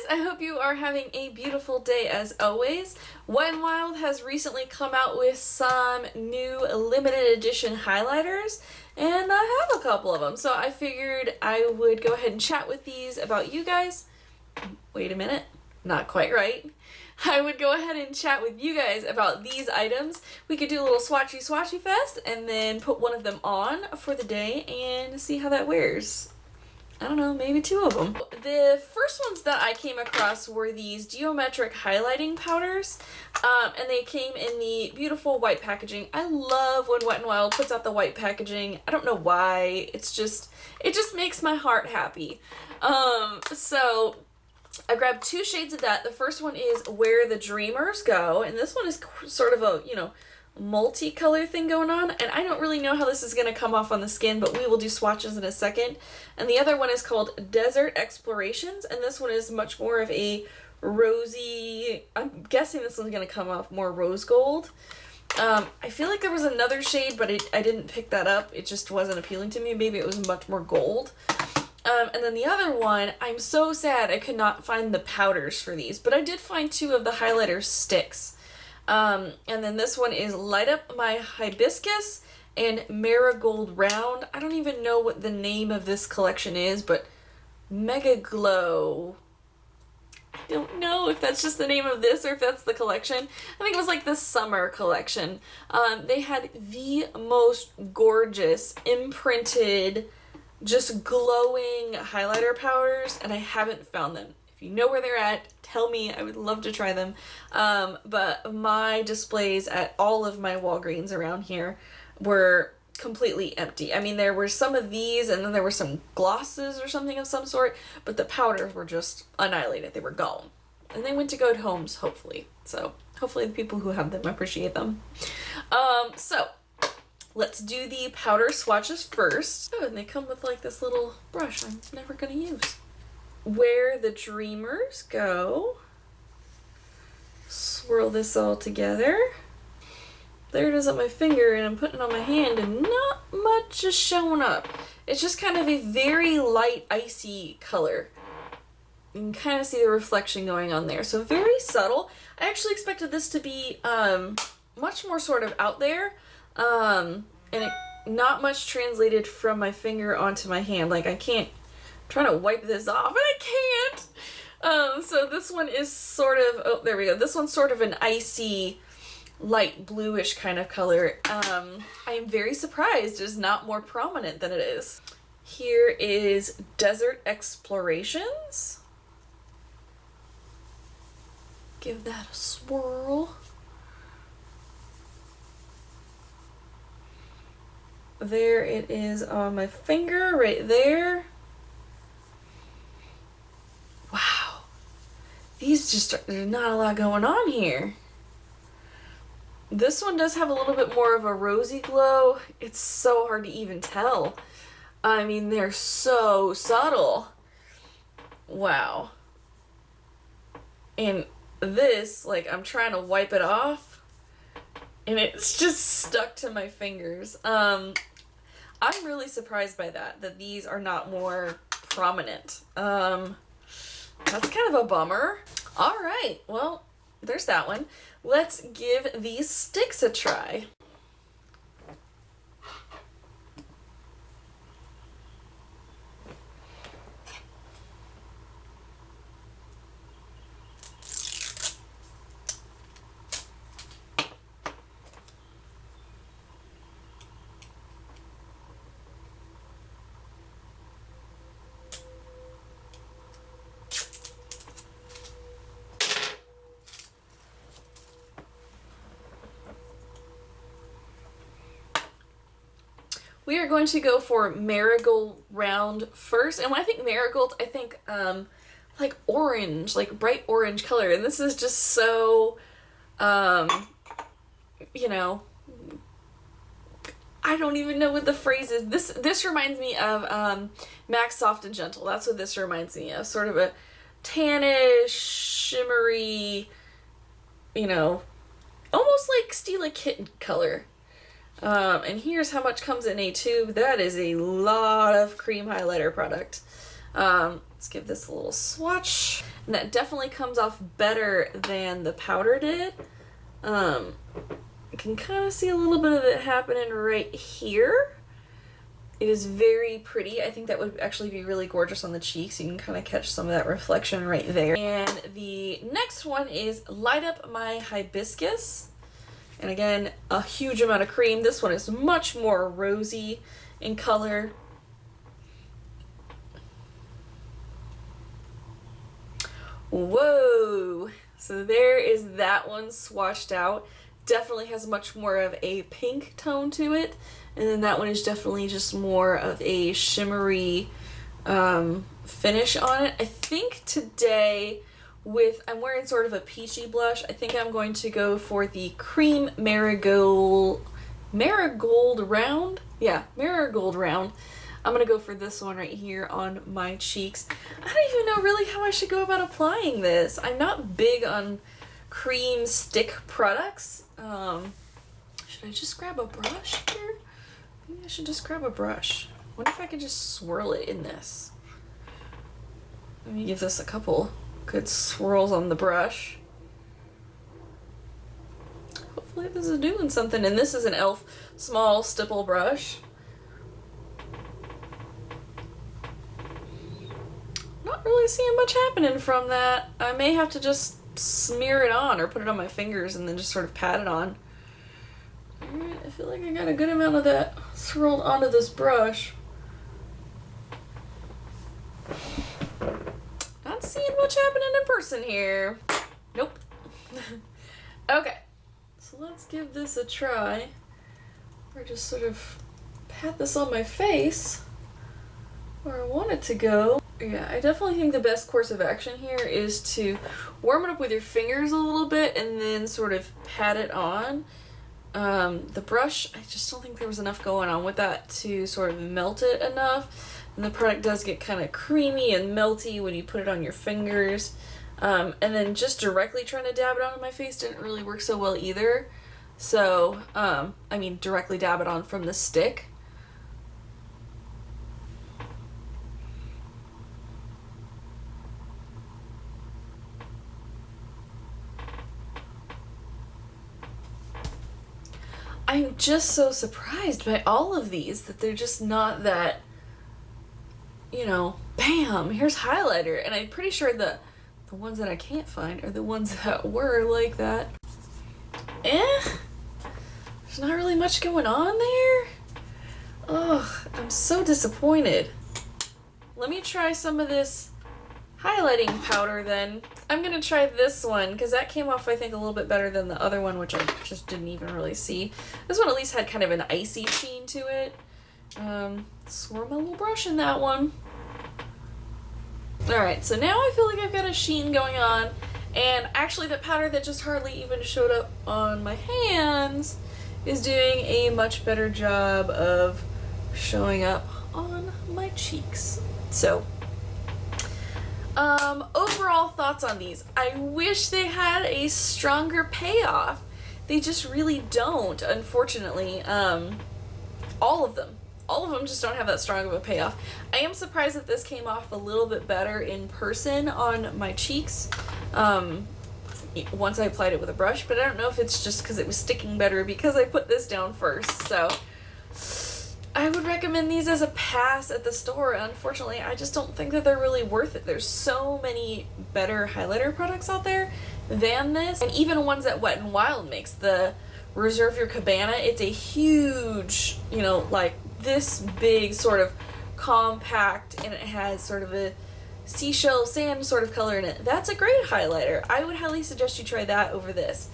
I hope you are having a beautiful day as always. Wet n Wild has recently come out with some new limited edition highlighters, and I have a couple of them, so I figured I would go ahead and chat with these about you guys. Wait a minute, not quite right. I would go ahead and chat with you guys about these items. We could do a little swatchy fest and then put one of them on for the day and see how that wears. I don't know, maybe two of them. The first ones that I came across were these geometric highlighting powders, and they came in the beautiful white packaging. I love when Wet n Wild puts out the white packaging. I don't know why, it just makes my heart happy. So I grabbed two shades of that. The first one is Where the Dreamers Go, and this one is sort of a, multicolor thing going on, and I don't really know how this is going to come off on the skin, but we will do swatches in a second. And the other one is called Desert Explorations, and this one is much more of a rosy, I'm guessing this one's going to come off more rose gold. I feel like there was another shade, but I didn't pick that up. It just wasn't appealing to me. Maybe it was much more gold. And then the other one, I'm so sad I could not find the powders for these, but I did find two of the highlighter sticks. And then this one is Light Up My Hibiscus and Marigold Round. I don't even know what the name of this collection is, but Mega Glow. I don't know if that's just the name of this or if that's the collection. I think it was like the summer collection. They had the most gorgeous imprinted, just glowing highlighter powders, and I haven't found them. If you know where they're at, tell me. I would love to try them. But my displays at all of my Walgreens around here were completely empty. I mean, there were some of these, and then there were some glosses or something of some sort, but the powders were just annihilated. They were gone. And they went to good homes, hopefully. So hopefully the people who have them appreciate them. So let's do the powder swatches first. Oh, and they come with like this little brush I'm never gonna use. Where the Dreamers Go. Swirl this all together. There it is on my finger, and I'm putting it on my hand, and not much is showing up. It's just kind of a very light, icy color. You can kind of see the reflection going on there. So very subtle. I actually expected this to be much more sort of out there, and not much translated from my finger onto my hand. Like, I can't. I'm trying to wipe this off and I can't. So this one is sort of, oh, there we go. This one's sort of an icy, light bluish kind of color. I am very surprised it's not more prominent than it is. Here is Desert Explorations. Give that a swirl. There it is on my finger right there. Wow, these there's not a lot going on here. This one does have a little bit more of a rosy glow. It's so hard to even tell. I mean, they're so subtle. Wow. And this, like, I'm trying to wipe it off, and it's just stuck to my fingers. I'm really surprised by that these are not more prominent. That's kind of a bummer. All right, well, there's that one. Let's give these sticks a try. We are going to go for Marigold Round first. And when I think marigold, I think like orange, like bright orange color. And this is just so, I don't even know what the phrase is. This reminds me of MAC Soft and Gentle. That's what this reminds me of. Sort of a tannish, shimmery, almost like Stila Kitten color. And here's how much comes in a tube. That is a lot of cream highlighter product. Let's give this a little swatch. and that definitely comes off better than the powder did. You can kind of see a little bit of it happening right here. It is very pretty. I think that would actually be really gorgeous on the cheeks. You can kind of catch some of that reflection right there. And the next one is Light Up My Hibiscus. And again, a huge amount of cream. This one is much more rosy in color. Whoa! So there is that one swatched out. Definitely has much more of a pink tone to it. And then that one is definitely just more of a shimmery finish on it. I think today I'm wearing sort of a peachy blush. I think I'm going to go for the Cream Marigold Round? Yeah, Marigold Round. I'm going to go for this one right here on my cheeks. I don't even know really how I should go about applying this. I'm not big on cream stick products. Should I just grab a brush here? Maybe I should just grab a brush. I wonder if I can just swirl it in this. Let me give this a couple good swirls on the brush. Hopefully this is doing something. And this is an e.l.f. small stipple brush. Not really seeing much happening from that. I may have to just smear it on or put it on my fingers and then just sort of pat it on. Alright, I feel like I got a good amount of that swirled onto this brush. Not seeing much happening in person here. Nope. Okay, so let's give this a try. Or just sort of pat this on my face where I want it to go. Yeah, I definitely think the best course of action here is to warm it up with your fingers a little bit and then sort of pat it on. The brush, I just don't think there was enough going on with that to sort of melt it enough. And the product does get kind of creamy and melty when you put it on your fingers. And then just directly trying to dab it onto my face didn't really work so well either. So, I mean directly dab it on from the stick. I'm just so surprised by all of these that they're just not that, you know, bam, here's highlighter. And I'm pretty sure the ones that I can't find are the ones that were like that. There's not really much going on there. Ugh, I'm so disappointed. Let me try some of this highlighting powder then. I'm gonna try this one because that came off I think a little bit better than the other one, which I just didn't even really see. This one at least had kind of an icy sheen to it. Swirl my little brush in that one. Alright, so now I feel like I've got a sheen going on, and actually the powder that just hardly even showed up on my hands is doing a much better job of showing up on my cheeks. So overall thoughts on these. I wish they had a stronger payoff. They just really don't, unfortunately. All of them just don't have that strong of a payoff. I am surprised that this came off a little bit better in person on my cheeks once I applied it with a brush, but I don't know if it's just because it was sticking better because I put this down first. So I would recommend these as a pass at the store. Unfortunately, I just don't think that they're really worth it. There's so many better highlighter products out there than this, and even ones that Wet n Wild makes. The Reserve Your Cabana, it's a huge, you know, like this big sort of compact, and it has sort of a seashell sand sort of color in it. That's a great highlighter. I would highly suggest you try that over this.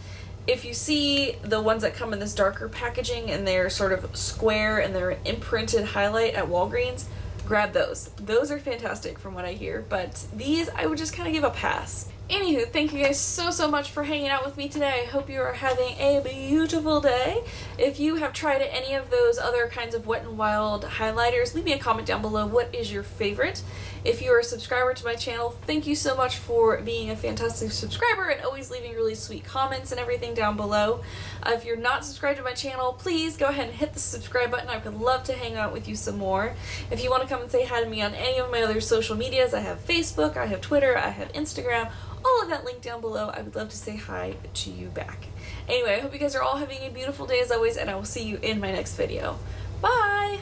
If you see the ones that come in this darker packaging and they're sort of square and they're an imprinted highlight at Walgreens, grab those. Those are fantastic from what I hear, but these I would just kind of give a pass. Anywho, thank you guys so much for hanging out with me today. I hope you are having a beautiful day. If you have tried any of those other kinds of Wet n Wild highlighters, leave me a comment down below. What is your favorite? If you are a subscriber to my channel, thank you so much for being a fantastic subscriber and always leaving really sweet comments and everything down below. If you're not subscribed to my channel, please go ahead and hit the subscribe button. I would love to hang out with you some more. If you want to come and say hi to me on any of my other social medias, I have Facebook, I have Twitter, I have Instagram, all of that linked down below. I would love to say hi to you back. Anyway, I hope you guys are all having a beautiful day as always, and I will see you in my next video. Bye!